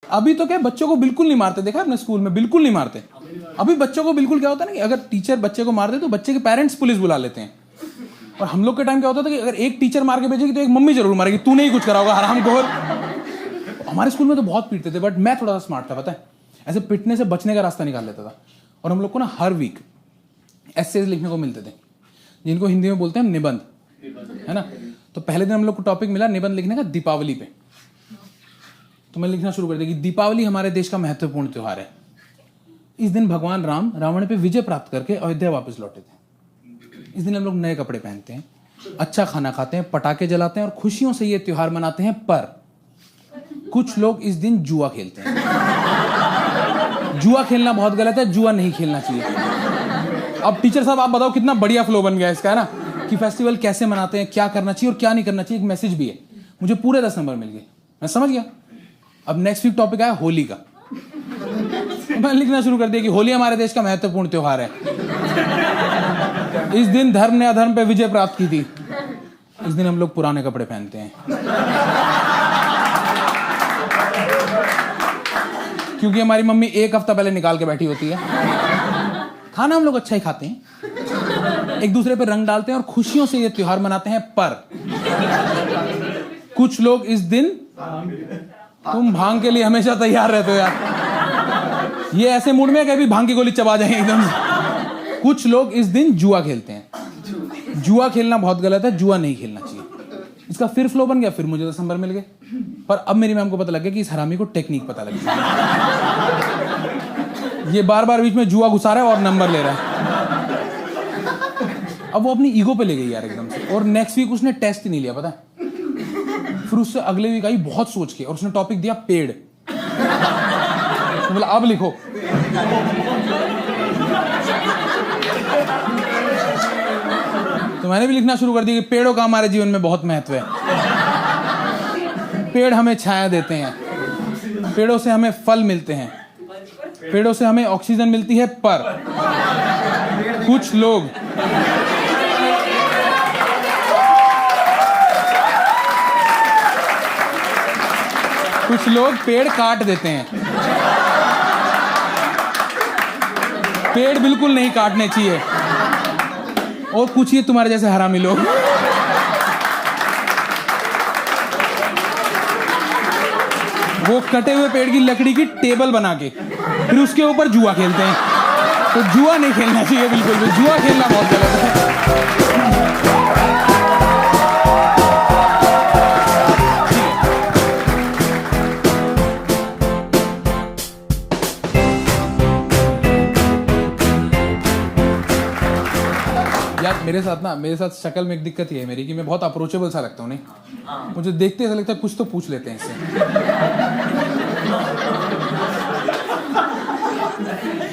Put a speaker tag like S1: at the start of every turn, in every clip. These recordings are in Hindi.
S1: अभी तो क्या बच्चों को बिल्कुल नहीं मारते, देखा अपने स्कूल में बिल्कुल नहीं मारते। अभी बच्चों को बिल्कुल क्या होता है ना कि अगर टीचर बच्चे को मार दे तो बच्चे के पेरेंट्स पुलिस बुला लेते हैं। और हम लोग के टाइम क्या होता था कि अगर एक टीचर मार के भेजेगी तो एक मम्मी जरूर मारेगी, तूने ही कुछ करा होगा हरामखोर। हमारे स्कूल में तो बहुत पीटते थे, बट मैं थोड़ा सा स्मार्ट था, पता है, ऐसे पिटने से बचने का रास्ता निकाल लेता था। और हम लोग को ना हर वीक एसेज लिखने को मिलते थे, जिनको हिंदी में बोलते हैं हम निबंध, है ना। तो पहले दिन हम लोग को टॉपिक मिला निबंध लिखने का दीपावली पे। तो मैं लिखना शुरू कर दिया कि दीपावली हमारे देश का महत्वपूर्ण त्योहार है। इस दिन भगवान राम रावण पे विजय प्राप्त करके अयोध्या वापस लौटे थे। इस दिन हम लोग नए कपड़े पहनते हैं, अच्छा खाना खाते हैं, पटाखे जलाते हैं और खुशियों से ये त्योहार मनाते हैं। पर कुछ लोग इस दिन जुआ खेलते हैं। जुआ खेलना बहुत गलत है, जुआ नहीं खेलना चाहिए। अब टीचर साहब आप बताओ कितना बढ़िया फ्लो बन गया इसका, है ना, कि फेस्टिवल कैसे मनाते हैं, क्या करना चाहिए और क्या नहीं करना चाहिए। एक मैसेज भी है। मुझे पूरे 10 नंबर मिल गए, मैं समझ गया। अब नेक्स्ट वीक टॉपिक आया होली का। मैं लिखना शुरू कर दिया कि होली हमारे देश का महत्वपूर्ण त्योहार है। इस दिन धर्म ने अधर्म पे विजय प्राप्त की थी। इस दिन हम लोग पुराने कपड़े पहनते हैं, क्योंकि हमारी मम्मी एक हफ्ता पहले निकाल के बैठी होती है। खाना हम लोग अच्छा ही खाते हैं, एक दूसरे पे रंग डालते हैं और खुशियों से ये त्योहार मनाते हैं। पर कुछ लोग इस दिन, तुम भांग के लिए हमेशा तैयार रहते हो यार, ये ऐसे मूड में कभी भांग की गोली चबा जाएंगे एकदम। कुछ लोग इस दिन जुआ खेलते हैं। जुआ खेलना बहुत गलत है, जुआ नहीं खेलना चाहिए। इसका फिर फ्लो बन गया, फिर मुझे 10 नंबर मिल गए। पर अब मेरी मैम को पता लग गया कि इस हरामी को टेक्निक पता लग गई, ये बार बार बीच में जुआ घुसा रहा है और नंबर ले रहा है। अब वो अपनी ईगो पे ले गई यार एकदम से। और नेक्स्ट वीक उसने टेस्ट ही नहीं लिया, पता है। फिर उससे अगले वीक आई बहुत सोच के, और उसने टॉपिक दिया पेड़। तो बोला अब लिखो। तो मैंने भी लिखना शुरू कर दिया कि पेड़ों का हमारे जीवन में बहुत महत्व है। पेड़ हमें छाया देते हैं, पेड़ों से हमें फल मिलते हैं, पेड़ों से हमें ऑक्सीजन मिलती है। पर कुछ लोग पेड़ काट देते हैं। पेड़ बिल्कुल नहीं काटने चाहिए। और कुछ ये तुम्हारे जैसे हरामी लोग वो कटे हुए पेड़ की लकड़ी की टेबल बना के फिर उसके ऊपर जुआ खेलते हैं। तो जुआ नहीं खेलना चाहिए बिल्कुल भी, जुआ खेलना बहुत गलत है। यार मेरे साथ शक्ल में एक दिक्कत ये है मेरी कि मैं बहुत अप्रोचेबल सा लगता हूँ। नहीं, मुझे देखते ऐसा लगता है कुछ तो पूछ लेते हैं इससे।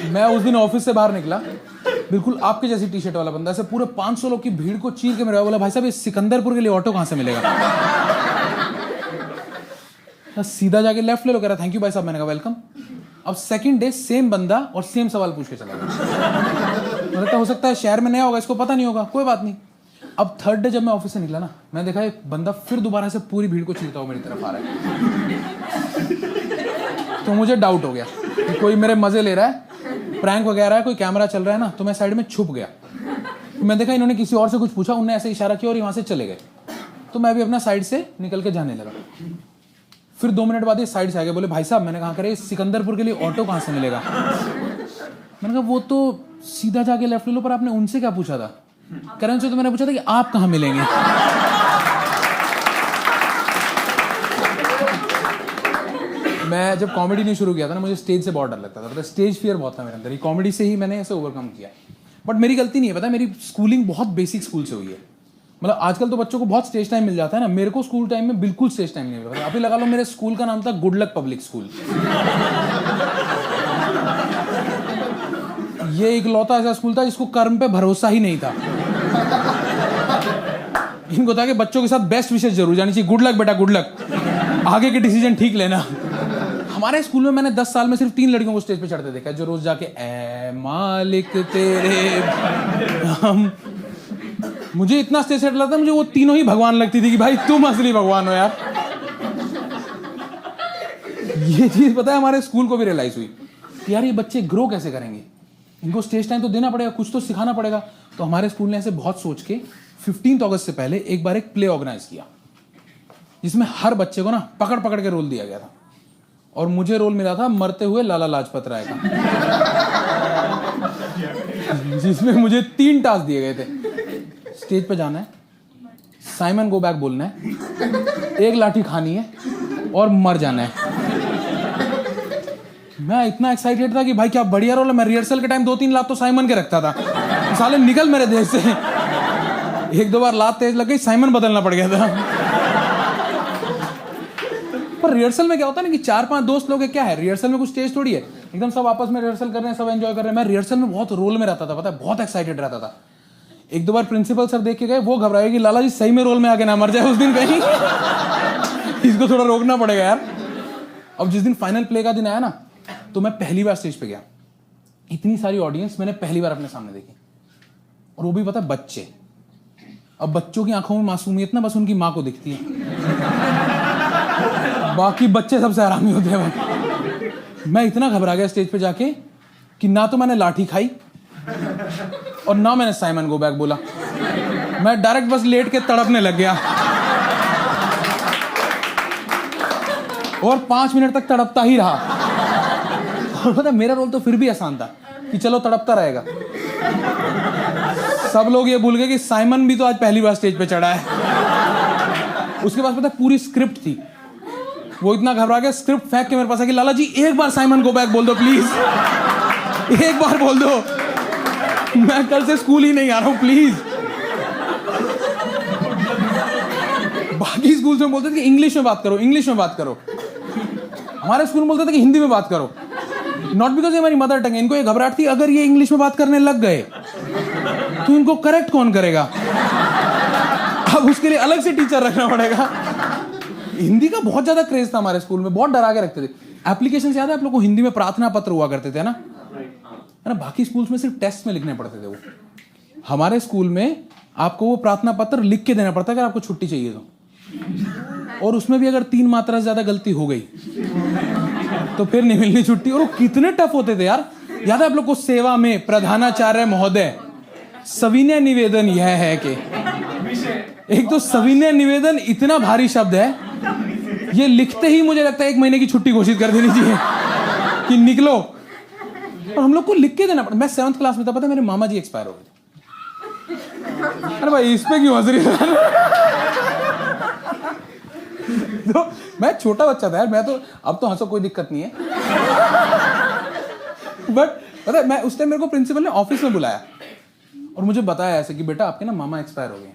S1: मैं उस दिन ऑफिस से बाहर निकला, बिल्कुल आपके जैसी टी शर्ट वाला बंदा, ऐसे पूरे 500 लोग की भीड़ को चीर के मेरे बोला, भाई साहब ये सिकंदरपुर के लिए ऑटो कहाँ से मिलेगा? सीधा जाके लेफ्ट ले लो। कह रहा थैंक यू भाई साहब। मैंने कहा वेलकम। अब सेकंड डे सेम बंदा और सेम सवाल पूछ के चला गया। हो सकता है शहर में नया होगा, इसको पता नहीं होगा, कोई बात नहीं। अब थर्ड डे जब मैं ऑफिस से निकला ना, मैं देखा एक बंदा फिर दोबारा से पूरी भीड़ को चीरता हुआ मेरी तरफ आ रहा है। तो मुझे डाउट हो गया कि कोई मेरे मजे ले रहा है, प्रैंक वगैरह है, कोई कैमरा चल रहा है ना। तो मैं साइड में छुप गया। तो मैं देखा इन्होंने किसी और से कुछ पूछा, उन्होंने ऐसे इशारा किया और वहां से चले गए। तो मैं भी अपना साइड से निकल के जाने लगा। फिर 2 मिनट बाद ये साइड से आ गए, बोले भाई साहब। मैंने कहा करे सिकंदरपुर के लिए ऑटो कहाँ से मिलेगा? मैंने कहा वो तो सीधा जाके लेफ्ट ले लो। पर आपने उनसे क्या पूछा था? करण से तो मैंने पूछा था कि आप कहाँ मिलेंगे। मैं जब कॉमेडी नहीं शुरू किया था ना, मुझे स्टेज से बहुत डर लगता था। स्टेज फियर बहुत था मेरे अंदर। कॉमेडी से ही मैंने ऐसे ओवरकम किया। बट मेरी गलती नहीं है, पता है, मेरी स्कूलिंग बहुत बेसिक स्कूल से हुई है। मतलब आजकल तो बच्चों को बहुत स्टेज टाइम मिल जाता है ना, मेरे को स्कूल टाइम में बिल्कुल स्टेज टाइम नहीं मिला। अभी लगा लो मेरे स्कूल का नाम था गुड लक पब्लिक स्कूल। ये इकलौता ऐसा स्कूल था जिसको कर्म पे भरोसा ही नहीं था। इनको था कि बच्चों के साथ बेस्ट विशेष जरूर जानी चाहिए, गुड लक बेटा गुड लक, आगे के डिसीजन ठीक लेना। हमारे स्कूल में मैंने 10 साल में सिर्फ 3 लड़कियों को स्टेज पे चढ़ते देखा, जो रोज जाके ए मालिक तेरे हम। मुझे इतना स्टेज से डर लगता, मुझे वो तीनों ही भगवान लगती थी कि भाई तुम असली भगवान हो यार। ये चीज पता है हमारे स्कूल को भी रियलाइज हुई कि यार ये बच्चे ग्रो कैसे करेंगे, इनको स्टेज टाइम तो देना पड़ेगा, कुछ तो सिखाना पड़ेगा। तो हमारे स्कूल ने ऐसे बहुत सोच के 15 अगस्त से पहले एक बार एक प्ले ऑर्गेनाइज किया जिसमें हर बच्चे को ना पकड़ पकड़ के रोल दिया गया था, और मुझे रोल मिला था मरते हुए लाला लाजपत राय का, जिसमें मुझे 3 टास्क दिए गए थे। स्टेज पे जाना है, साइमन गो बैक बोलना है, एक लाठी खानी है और मर जाना है। मैं इतना एक्साइटेड था कि भाई क्या बढ़िया रोल है। मैं रिहर्सल के टाइम 2-3 लात तो साइमन के रखता था, साले निकल मेरे देश से। 1-2 बार लात तेज लग गई, साइमन बदलना पड़ गया था। पर रिहर्सल में क्या होता है ना कि 4-5 दोस्त लोग हैं, क्या है रिहर्सल में कुछ स्टेज थोड़ी है, एकदम सब आपस में रिहर्सल कर रहे हैं, सब एंजॉय कर रहे हैं। मैं रिहर्सल में बहुत रोल में रहता था, पता है, बहुत एक्साइटेड रहता था। 1-2 बार प्रिंसिपल सर देख के गए, वो घबराए कि लाला जी सही में रोल में आके ना मर जाए उस दिन कहीं। इसको थोड़ा रोकना पड़ेगा यार। अब जिस दिन फाइनल प्ले का दिन आया ना, तो मैं पहली बार स्टेज पे गया। इतनी सारी ऑडियंस मैंने पहली बार अपने सामने देखी, और वो भी पता है बच्चे। अब बच्चों की आंखों में मासूमियत ना बस उनकी माँ को दिखती है, बाकी बच्चे सबसे आरामी होते हैं भाई। मैं इतना घबरा गया स्टेज पे जाके कि ना तो मैंने लाठी खाई और ना मैंने साइमन गो बैक बोला। मैं डायरेक्ट बस लेट के तड़पने लग गया और 5 मिनट तक तड़पता ही रहा। और पता मेरा रोल तो फिर भी आसान था कि चलो तड़पता रहेगा। सब लोग ये भूल गए कि साइमन भी तो आज पहली बार स्टेज पे चढ़ा है। उसके पास पता पूरी स्क्रिप्ट थी। वो इतना घबरा गया, स्क्रिप्ट फेंक के मेरे पास है कि लाला जी एक बार साइमन गो बैक बोल दो प्लीज, एक बार बोल दो, मैं कल से स्कूल ही नहीं आ रहा हूं प्लीज। बाकी स्कूल में बोलते थे कि इंग्लिश में बात करो, इंग्लिश में बात करो। हमारे स्कूल में बोलते थे कि हिंदी में बात करो। नॉट बिकॉज ये हमारी मदर टंग है, इनको ये घबराहट थी अगर ये इंग्लिश में बात करने लग गए तो इनको करेक्ट कौन करेगा। अब उसके लिए अलग से टीचर रखना पड़ेगा। हिंदी का बहुत ज्यादा क्रेज था हमारे स्कूल में, बहुत डरा के रखते थे। एप्लीकेशन याद है आप लोग को, हिंदी में प्रार्थना पत्र हुआ करते थे ना, है ना। बाकी स्कूल्स में सिर्फ टेस्ट में लिखने पड़ते थे वो। हमारे स्कूल में आपको वो प्रार्थना पत्र लिख के देना पड़ता है अगर आपको छुट्टी चाहिए तो, और उसमें भी अगर 3 मात्रा से ज्यादा गलती हो गई तो फिर नहीं मिलनी छुट्टी। और वो कितने टफ होते थे यार। याद है आप लोग को, सेवा में प्रधानाचार्य महोदय सविनय निवेदन यह है कि, एक तो सविनय निवेदन इतना भारी शब्द है, ये लिखते ही मुझे लगता है 1 महीने की छुट्टी घोषित कर देनी चाहिए कि निकलो। और हम लोग को लिख के देना पड़ा। मैं 7th क्लास में था, पता है मेरे मामा जी एक्सपायर हो गए थे। अरे भाई इस पे क्यों हंस रही है। तो मैं छोटा बच्चा था यार, मैं तो, अब तो हंसो कोई दिक्कत नहीं है। बट पता है मैं उस टाइम, मेरे को प्रिंसिपल ने ऑफिस में बुलाया और मुझे बताया ऐसे कि बेटा आपके ना मामा एक्सपायर हो गए।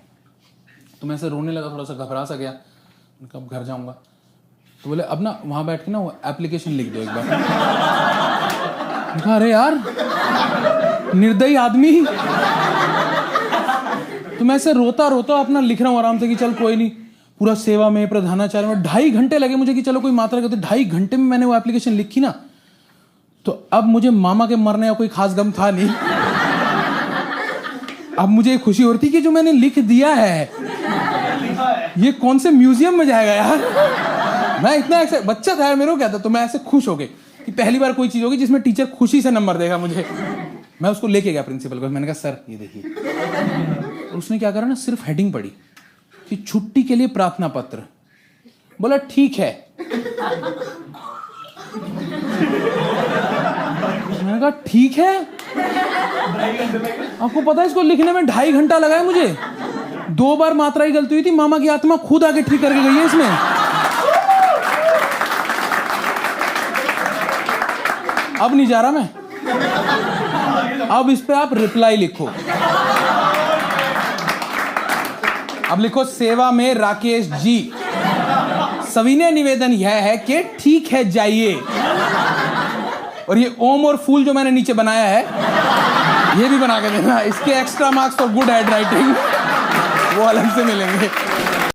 S1: तो मैं ऐसे रोने लगा, थोड़ा सा घबरा सा गया, कब घर जाऊंगा। तो बोले अब ना वहां बैठ के ना वो एप्लीकेशन लिख दो एक बार। अरे यार निर्दयी आदमी। तो मैं ऐसे रोता रोता अपना लिख रहा हूँ आराम से कि चल कोई नहीं, पूरा सेवा में प्रधानाचार्य में 2.5 घंटे लगे मुझे कि चलो कोई मात्रा करते। 2.5 घंटे में मैंने वो एप्लीकेशन लिखी ना, तो अब मुझे मामा के मरने का कोई खास गम था नहीं। अब मुझे खुशी हो रही थी कि जो मैंने लिख दिया है ये कौन से म्यूजियम में जाएगा यार। मैं इतना बच्चा था यार, मेरे को क्या था। तो मैं ऐसे खुश हो गए कि पहली बार कोई चीज होगी जिसमें टीचर खुशी से नंबर देगा मुझे। मैं उसको लेके गया प्रिंसिपल को, मैंने कहा सर ये देखिए। उसने क्या करा ना, सिर्फ हेडिंग पढ़ी कि छुट्टी के लिए प्रार्थना पत्र। बोला ठीक है। मैंने कहा ठीक है। आपको पता है इसको लिखने में 2.5 घंटा लगा है मुझे। 2 बार मात्रा ही गलती हुई थी, मामा की आत्मा खुद आके ठीक करके गई है इसमें। अब नहीं जा रहा मैं। अब इस पे आप रिप्लाई लिखो। अब लिखो सेवा में राकेश जी, सविनय निवेदन यह है कि ठीक है जाइए। और ये ओम और फूल जो मैंने नीचे बनाया है ये भी बना के देना। इसके extra marks for good hand writing वो अलग से मिलेंगे।